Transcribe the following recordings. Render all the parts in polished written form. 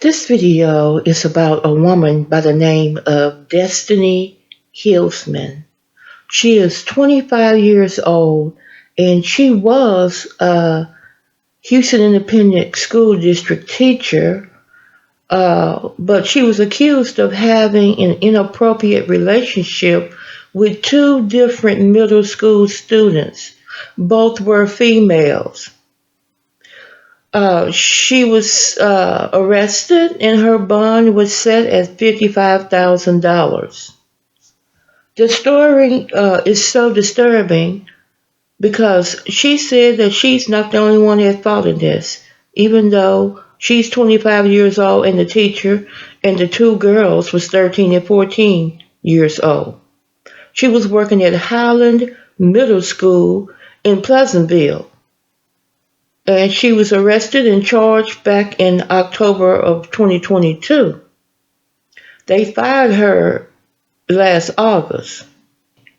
This video is about a woman by the name of Destinie Hillsman. She is 25 years old and she was a Houston Independent School District teacher, but she was accused of having an inappropriate relationship with two different middle school students. Both were females. She was arrested and her bond was set at $55,000. The story is so disturbing because she said that she's not the only one at fault in this, even though she's 25 years old and the teacher and the two girls was 13 and 14 years old. She was working at Highland Middle School in Pleasantville. And she was arrested and charged back in October of 2022. They fired her last August.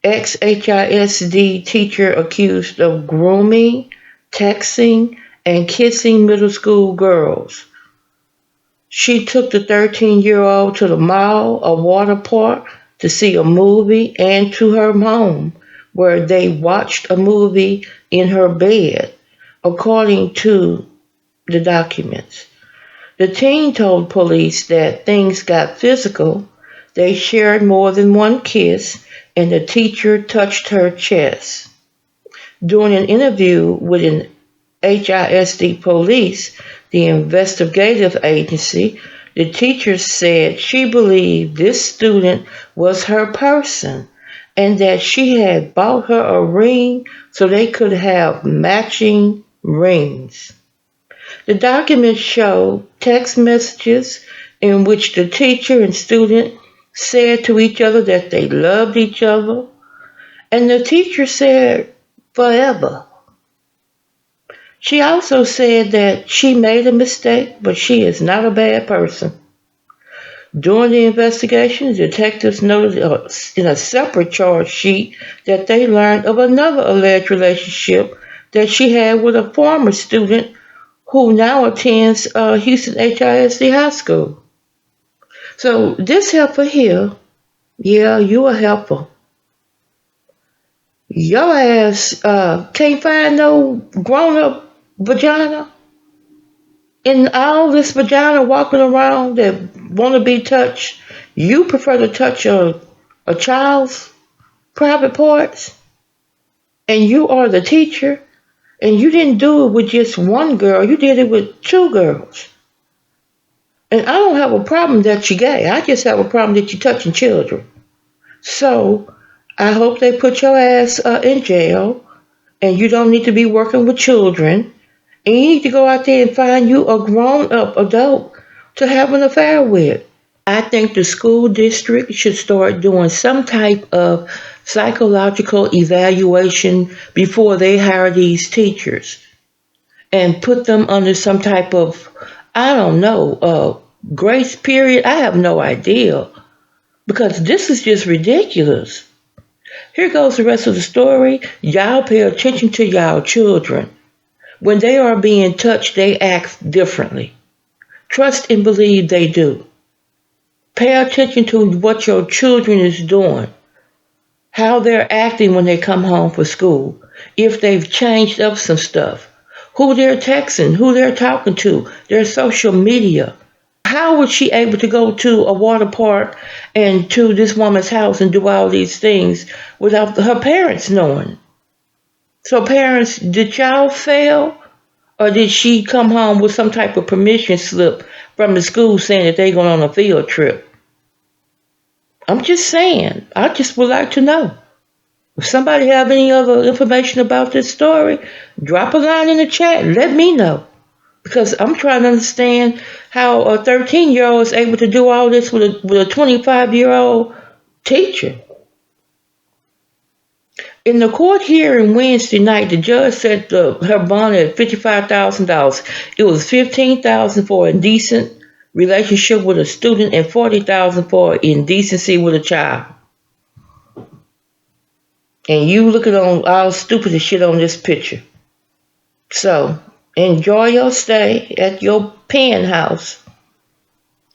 Ex-HISD teacher accused of grooming, texting, and kissing middle school girls. She took the 13-year-old to the mall, a water park, to see a movie, and to her home, where they watched a movie in her bed, according to the documents. The teen told police that things got physical. They shared more than one kiss, and the teacher touched her chest. During an interview with an HISD police, the investigative agency, the teacher said she believed this student was her person and that she had bought her a ring so they could have matching rings. The documents show text messages in which the teacher and student said to each other that they loved each other, and the teacher said forever. She also said that she made a mistake, but she is not a bad person. During the investigation, detectives noted in a separate charge sheet that they learned of another alleged relationship that she had with a former student who now attends Houston HISD High School. So this helper here, yeah, you a helper. Your ass can't find no grown-up vagina. In all this vagina walking around that want to be touched, you prefer to touch a child's private parts? And you are the teacher? And you didn't do it with just one girl, you did it with two girls. And I don't have a problem that you're gay. I just have a problem that you're touching children. So I hope they put your ass in jail, and you don't need to be working with children. And you need to go out there and find you a grown-up adult to have an affair with. I think the school district should start doing some type of psychological evaluation before they hire these teachers and put them under some type of, I don't know, grace period. I have no idea, because this is just ridiculous. Here goes the rest of the story. Y'all pay attention to y'all children. When they are being touched, they act differently. Trust and believe they do. Pay attention to what your children is doing, how they're acting when they come home from school, if they've changed up some stuff, who they're texting, who they're talking to, their social media. How was she able to go to a water park and to this woman's house and do all these things without her parents knowing? So parents, did y'all fail? Or did she come home with some type of permission slip from the school saying that they're going on a field trip? I'm just saying. I just would like to know. If somebody have any other information about this story, drop a line in the chat. Let me know. Because I'm trying to understand how a 13-year-old is able to do all this with a 25-year-old teacher. In the court hearing Wednesday night, the judge set her bond at $55,000. It was $15,000 for indecent relationship with a student and $40,000 for indecency with a child. And you looking on all stupid as shit on this picture. So enjoy your stay at your penthouse.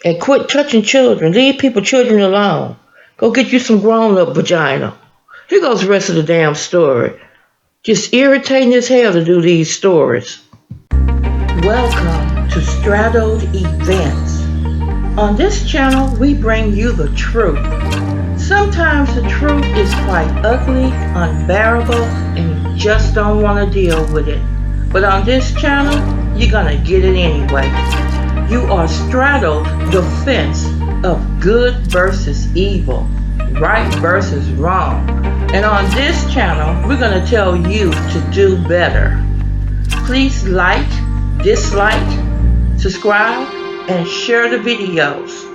And quit touching children. Leave children alone. Go get you some grown-up vagina. Here goes the rest of the damn story. Just irritating as hell to do these stories. Welcome to Straddled Events. On this channel, we bring you the truth. Sometimes the truth is quite ugly, unbearable, and you just don't want to deal with it. But on this channel, you're gonna get it anyway. You are straddled the fence of good versus evil, right versus wrong. And on this channel, we're gonna tell you to do better. Please like, dislike, subscribe, and share the videos.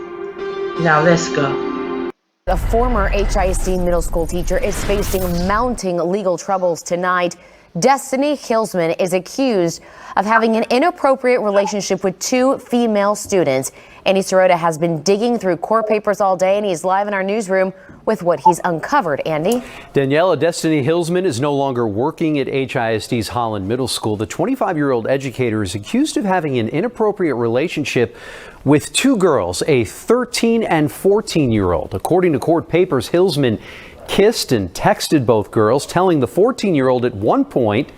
Now let's go. A former HISD middle school teacher is facing mounting legal troubles tonight. Destinie Hillsman is accused of having an inappropriate relationship with two female students. Andy Sirota has been digging through court papers all day, and he's live in our newsroom with what he's uncovered. Andy? Daniela, Destinie Hillsman is no longer working at HISD's Holland Middle School. The 25-year-old educator is accused of having an inappropriate relationship with two girls, a 13 and 14-year-old. According to court papers, Hillsman kissed and texted both girls, telling the 14-year-old at one point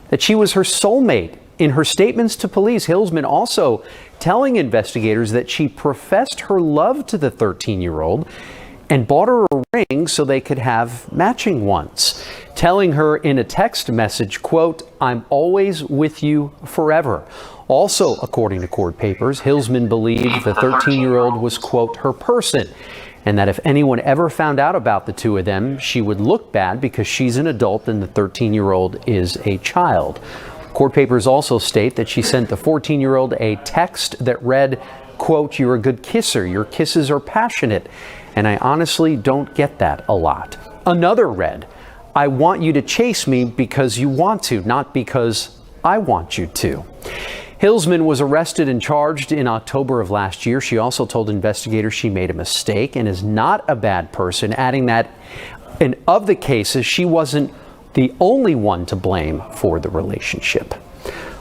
that she was her soulmate. In her statements to police, Hillsman also telling investigators that she professed her love to the 13-year-old and bought her a ring so they could have matching ones, telling her in a text message, quote, "I'm always with you forever." Also, according to court papers, Hillsman believed the 13-year-old was, quote, her person, and that if anyone ever found out about the two of them, she would look bad because she's an adult and the 13-year-old is a child. Court papers also state that she sent the 14-year-old a text that read, quote, "You're a good kisser. Your kisses are passionate. And I honestly don't get that a lot." Another read, "I want you to chase me because you want to, not because I want you to." Hillsman was arrested and charged in October of last year. She also told investigators she made a mistake and is not a bad person, adding that in of the cases, she wasn't the only one to blame for the relationship.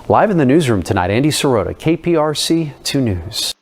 Live in the newsroom tonight, Andy Sirota, KPRC 2 News.